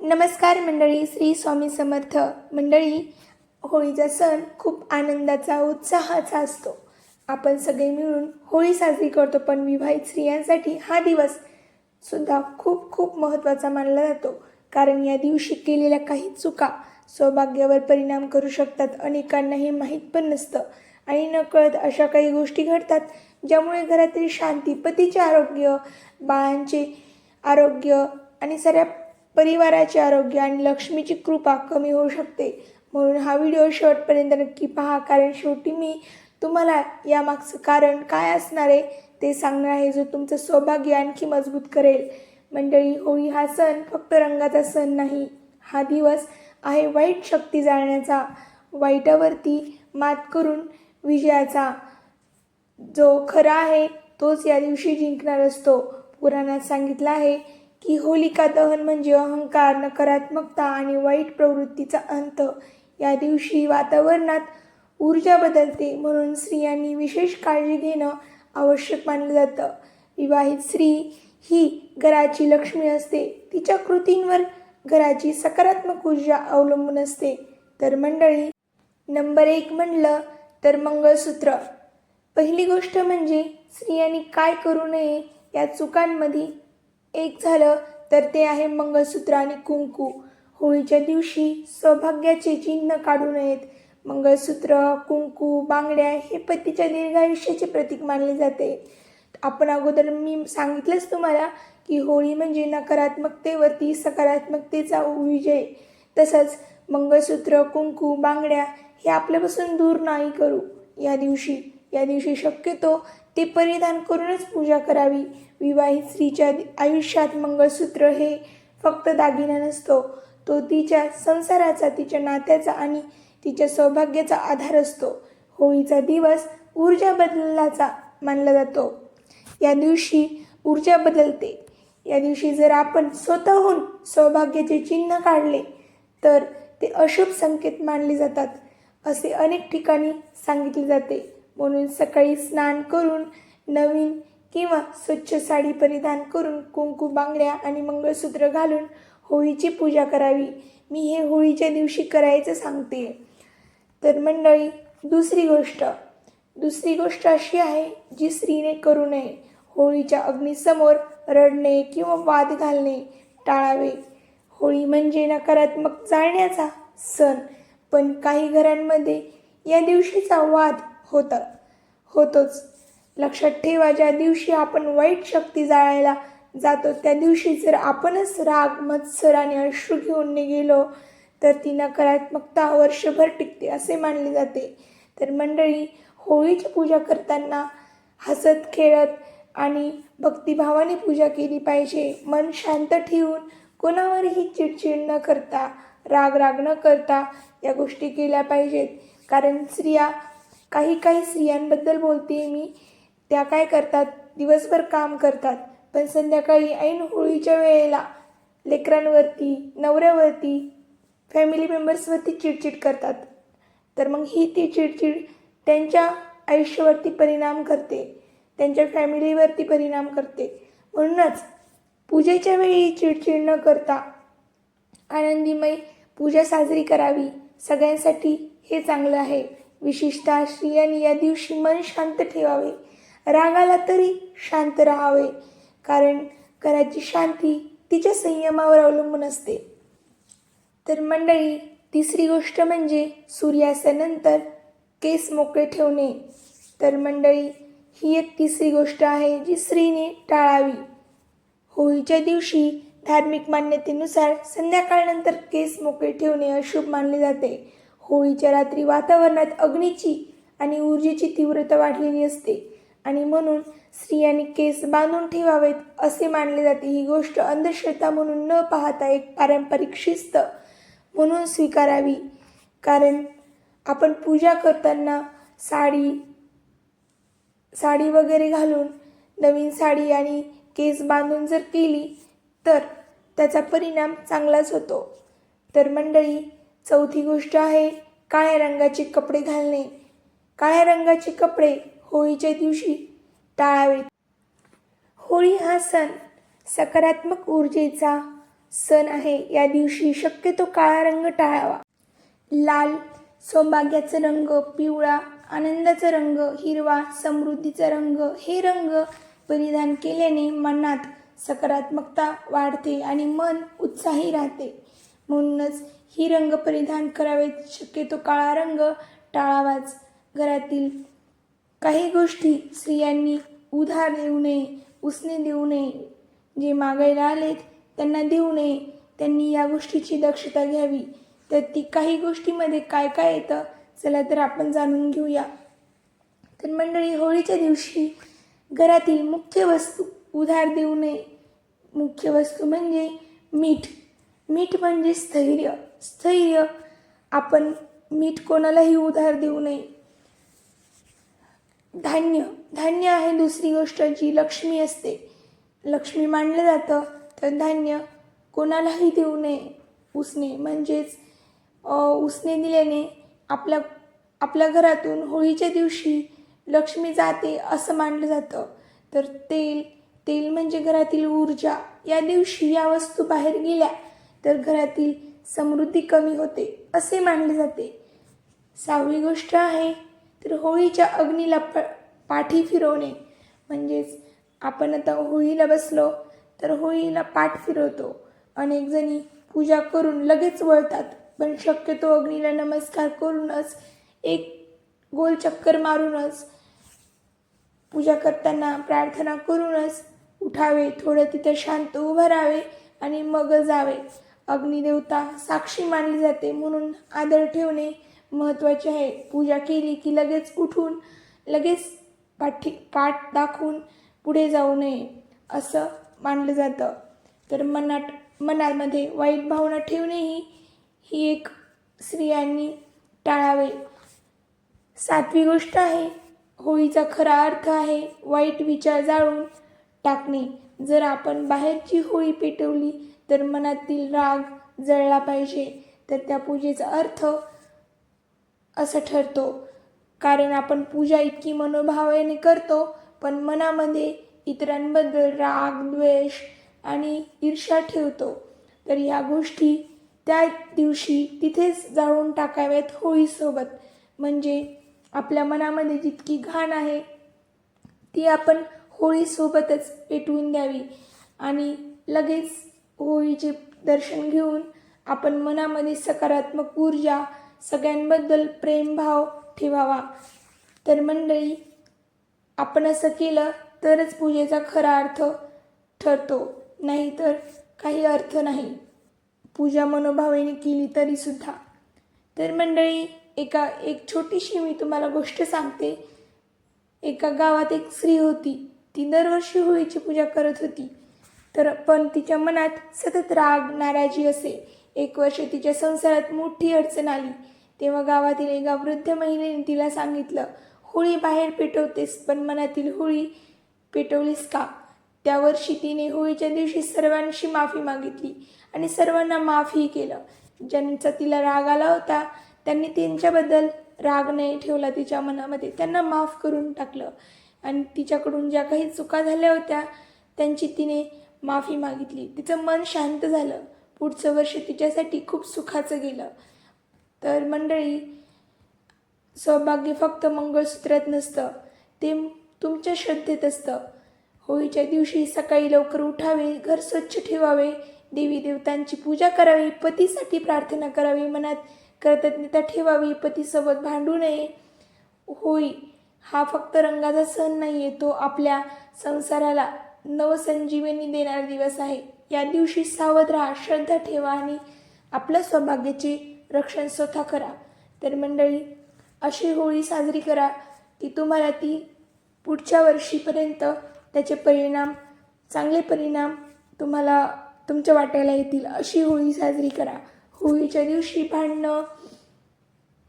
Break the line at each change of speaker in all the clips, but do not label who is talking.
नमस्कार मंडळी, श्री स्वामी समर्थ. मंडळी, होळीचा सण खूप आनंदाचा उत्साहाचा असतो. आपण सगळे मिळून होळी साजरी करतो, पण विवाहित स्त्रियांसाठी हा दिवस सुद्धा खूप खूप महत्त्वाचा मानला जातो. कारण या दिवशी केलेल्या काही चुका सौभाग्यावर परिणाम करू शकतात. अनेकांना हे माहीत पण नसतं आणि नकळत अशा काही गोष्टी घडतात ज्यामुळे घरातील शांती, पतीचे आरोग्य, बाळांचे आरोग्य आणि साऱ्या परिवाराचे आरोग्य आणि लक्ष्मीची कृपा कमी होऊ शकते. म्हणून हा व्हिडिओ शेवटपर्यंत नक्की पहा, कारण शेवटी मी तुम्हाला यामागचं कारण काय असणार आहे ते सांगणार आहे, जो तुमचं सौभाग्य आणखी मजबूत करेल. मंडळी, होळी हा सण फक्त रंगाचा सण नाही. हा दिवस आहे वाईट शक्ती जाळण्याचा, वाईटावरती मात करून विजयाचा. जो खरा आहे तोच या दिवशी जिंकणार असतो. पुराणात सांगितलं आहे की होलिका दहन म्हणजे अहंकार, नकारात्मकता आणि वाईट प्रवृत्तीचा अंत. या दिवशी वातावरणात ऊर्जा बदलते, म्हणून स्त्रियांनी विशेष काळजी घेणं आवश्यक मानलं जातं. विवाहित स्त्री ही घराची लक्ष्मी असते. तिच्या कृतींवर घराची सकारात्मक ऊर्जा अवलंबून असते. तर मंडळी, नंबर 1 म्हणलं तर मंगळसूत्र. पहिली गोष्ट म्हणजे स्त्रियांनी काय करू नये या चुकांमध्ये एक झालं तर ते आहे मंगळसूत्र आणि कुंकू. होळीच्या दिवशी सौभाग्याचे चिन्ह काढू नयेत. मंगळसूत्र, कुंकू, बांगड्या हे पतीच्या दीर्घायुष्याचे प्रतीक मानले जाते. आपण अगोदर मी सांगितलंच तुम्हाला की होळी म्हणजे नकारात्मकतेवरती सकारात्मकतेचा विजय. तसंच मंगळसूत्र, कुंकू, बांगड्या हे आपल्यापासून दूर नाही करू. या दिवशी शक्यतो ते परिधान करूनच पूजा करावी. विवाहित स्त्रीच्या आयुष्यात मंगळसूत्र हे फक्त दागिना नसतो, तो तिच्या संसाराचा, तिच्या नात्याचा आणि तिच्या सौभाग्याचा आधार असतो. होळीचा दिवस ऊर्जा बदलाचा मानला जातो. या दिवशी ऊर्जा बदलते. या दिवशी जर आपण स्वतःहून सौभाग्याचे चिन्ह काढले तर ते अशुभ संकेत मानले जातात, असे अनेक ठिकाणी सांगितले जाते. म्हणून सकाळी स्नान करून नवीन किंवा स्वच्छ साडी परिधान करून कुंकू, बांगड्या आणि मंगळसूत्र घालून होळीची पूजा करावी. मी हे होळीच्या दिवशी करायचं सांगते. तर मंडळी, दुसरी गोष्ट अशी आहे जी स्त्रीने करू नये. होळीच्या अग्नीसमोर रडणे किंवा वाद घालणे टाळावे. होळी म्हणजे नकारात्मक जाळण्याचा सण, पण काही घरांमध्ये या दिवशीचा वाद होतोच. लक्षात ठेवा, ज्या दिवशी आपण वाईट शक्ती जाळायला जातो त्या दिवशी जर आपणच राग, मत्सर आणि अश्रू घेऊन गेलो तर ती नकारात्मकता वर्षभर टिकते असे मानले जाते. तर मंडळी, होळीची पूजा करताना हसत खेळत आणि भक्तिभावाने पूजा केली पाहिजे. मन शांत ठेवून कोणावरही चिडचिड न करता, राग न करता या गोष्टी केल्या पाहिजेत. कारण काही स्त्रियांबद्दल बोलते मी, त्या काय करतात, दिवसभर काम करतात पण संध्याकाळी ऐन होळीच्या वेळेला लेकरांवरती, नवऱ्यावरती, फॅमिली मेंबर्सवरती चिडचिड करतात. तर मग ती चिडचिड त्यांच्या आयुष्यावरती परिणाम करते, त्यांच्या फॅमिलीवरती परिणाम करते. म्हणूनच पूजेच्या वेळी चिडचिड न करता आनंदीमय पूजा साजरी करावी. सगळ्यांसाठी हे चांगलं आहे. विशेषतः स्त्रियांनी या दिवशी मन शांत ठेवावे. रागाला तरी शांत राहावे, कारण घराची शांती तिच्या संयमावर अवलंबून असते. तर मंडळी, तिसरी गोष्ट म्हणजे सूर्यास्तानंतर केस मोकळे ठेवणे. तर मंडळी, ही एक तिसरी गोष्ट आहे जी स्त्रीने टाळावी. होळीच्या दिवशी धार्मिक मान्यतेनुसार संध्याकाळनंतर केस मोकळे ठेवणे अशुभ मानले जाते. होळीच्या रात्री वातावरणात अग्नीची आणि ऊर्जेची तीव्रता वाढलेली असते आणि म्हणून स्त्रियांनी केस बांधून ठेवावेत असे मानले जाते. ही गोष्ट अंधश्रद्धा म्हणून न पाहता एक पारंपरिक शिस्त म्हणून स्वीकारावी. कारण आपण पूजा करताना साडी वगैरे घालून, नवीन साडी आणि केस बांधून जर केली तर त्याचा परिणाम चांगलाच होतो. तर मंडळी, चौथी गोष्ट आहे काळ्या रंगाचे कपडे घालणे. काळ्या रंगाचे कपडे होळीच्या दिवशी टाळावेत. होळी हा सण सकारात्मक ऊर्जेचा, सण आहे, या दिवशी शक्यतो काळा रंग टाळावा. लाल सौभाग्याचा रंग, पिवळा आनंदाचा रंग, हिरवा समृद्धीचा रंग हे रंग परिधान केल्याने मनात सकारात्मकता वाढते आणि मन उत्साही राहते. म्हणूनच ही रंग परिधान करावेत. शक्यतो काळा रंग टाळावाच. घरातील काही गोष्टी स्त्रियांनी उधार देऊ नये, उसने देऊ नये. जे मागायला आलेत त्यांना देऊ नये. त्यांनी या गोष्टीची दक्षता घ्यावी. तर ती काही गोष्टीमध्ये काय काय येतं, चला तर आपण जाणून घेऊया. तर मंडळी, होळीच्या दिवशी घरातील मुख्य वस्तू उधार देऊ नये. मुख्य वस्तू म्हणजे मीठ. मीठ म्हणजे स्थैर्य. स्थैर्य आपण मीठ कोणालाही उधार देऊ नये. धान्य. धान्य आहे दुसरी गोष्ट जी लक्ष्मी असते. लक्ष्मी मानलं जातं. तर धान्य कोणालाही देऊ नये. उसने म्हणजेच उसने दिल्याने आपल्या घरातून होळीच्या दिवशी लक्ष्मी जाते असं मानलं जातं. तर तेल म्हणजे घरातील ऊर्जा. या दिवशी या वस्तू बाहेर गेल्या तर घरातील समृद्धी कमी होते असे मानले जाते. 6वी गोष्ट आहे तर होळीच्या अग्नीला पाठी फिरवणे. म्हणजेच आपण आता होळीला बसलो तर होळीला पाठ फिरवतो. अनेक जणी पूजा करून लगेच वळतात, पण शक्यतो अग्नीला नमस्कार करूनच, एक गोल चक्कर मारूनच, पूजा करताना प्रार्थना करूनच उठावे. थोडं तिथं शांत उभं राहावे आणि मग जावे. अग्निदेवता साक्षी मानली जाते, म्हणून आदर ठेवणे महत्त्वाचे आहे. पूजा केली की लगेच उठून लगेच पाठ दाखवून पुढे जाऊ नये असं मानलं जातं. तर मनामध्ये वाईट भावना ठेवणेही ही एक स्त्रियांनी टाळावे. 7वी गोष्ट आहे होळीचा खरा अर्थ आहे वाईट विचार जाळून टाकणे. जर आपण बाहेरची होळी पेटवली तर मनातील राग जळला पाहिजे. तर त्या पूजेचा अर्थ असा ठरतो. कारण आपण पूजा इतकी मनोभावाने करतो, पण मनामध्ये इतरांबद्दल राग, द्वेष आणि ईर्ष्या ठेवतो. तर या गोष्टी त्या दिवशी तिथेच जाळून टाकाव्यात होळीसोबत. म्हणजे आपल्या मनामध्ये जितकी घाण आहे ती आपण होळीसोबतच पेटवून द्यावी आणि लगेच होळीचे दर्शन घेऊन आपण मनामध्ये सकारात्मक ऊर्जा, सगळ्यांबद्दल प्रेमभाव ठेवावा. तर मंडळी, आपण असं केलं तरच पूजेचा खरा अर्थ ठरतो, नाहीतर काही अर्थ नाही पूजा मनोभावेने केली तरीसुद्धा. तर मंडळी, एक छोटीशी मी तुम्हाला गोष्ट सांगते. एका गावात एक स्त्री होती. ती दरवर्षी होळीची पूजा करत होती. पण तिच्या मनात सतत राग, नाराजी असे. एक वर्ष तिच्या संसारात मोठी अडचण आली. तेव्हा गावातील एका वृद्ध महिलेने तिला सांगितलं, होळी बाहेर पेटवतेस पण मनातील होळी पेटवलीस का? त्या वर्षी तिने होळीच्या दिवशी सर्वांशी माफी मागितली आणि सर्वांना माफही केलं. ज्यांचा तिला राग आला होता त्यांनी त्यांच्याबद्दल राग नाही ठेवला तिच्या मनामध्ये, त्यांना माफ करून टाकलं आणि तिच्याकडून ज्या काही चुका झाल्या होत्या त्यांची तिने माफी मागितली. तिचं मन शांत झालं. पुढचं वर्ष तिच्यासाठी खूप सुखाचं गेलं. तर मंडळी, सौभाग्य फक्त मंगळसूत्रात नसतं, ते तुमच्या श्रद्धेत असतं. होळीच्या दिवशी सकाळी लवकर उठावे, घर स्वच्छ ठेवावे, देवी देवतांची पूजा करावी, पतीसाठी प्रार्थना करावी, मनात कृतज्ञता ठेवावी, पतीसोबत भांडू नये. होळी हा फक्त रंगाचा सण नाही आहे, तो आपल्या संसाराला नवसंजीवनी देणारा दिवस आहे. या दिवशी सावध राहा, श्रद्धा ठेवा आणि आपल्या सौभाग्याचे रक्षण स्वतः करा. तर मंडळी, अशी होळी साजरी करा की तुम्हाला ती पुढच्या वर्षीपर्यंत त्याचे चांगले परिणाम तुम्हाला तुमच्या वाट्याला येतील. अशी होळी साजरी करा. होळीच्या दिवशी भांडणं,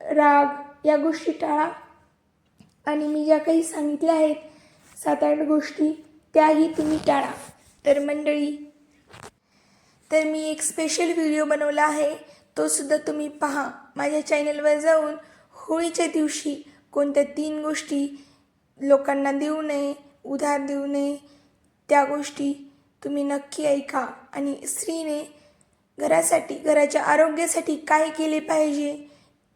राग या गोष्टी टाळा आणि मी ज्या काही सांगितल्या आहेत 7-8 गोष्टी त्याही तुम्ही टाळा. तर मंडळी, तर मी एक स्पेशल व्हिडिओ बनवला आहे, तो सुद्धा तुम्ही पहा. माझ्या चॅनलवर जाऊन होळीच्या दिवशी कोणत्या 3 गोष्टी लोकांना देऊ नये, उधार देऊ नये, त्या गोष्टी तुम्ही नक्की ऐका. आणि स्त्रीने घरासाठी, घराच्या आरोग्यासाठी काय केले पाहिजे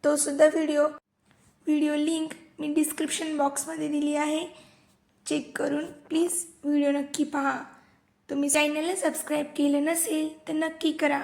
तो सुद्धा व्हिडिओ लिंक मी डिस्क्रिप्शन बॉक्समध्ये दिली आहे. चेक करून प्लीज व्हिडिओ नक्की पहा. तुम्ही चॅनलला सबस्क्राईब केलं नसेल तर नक्की करा.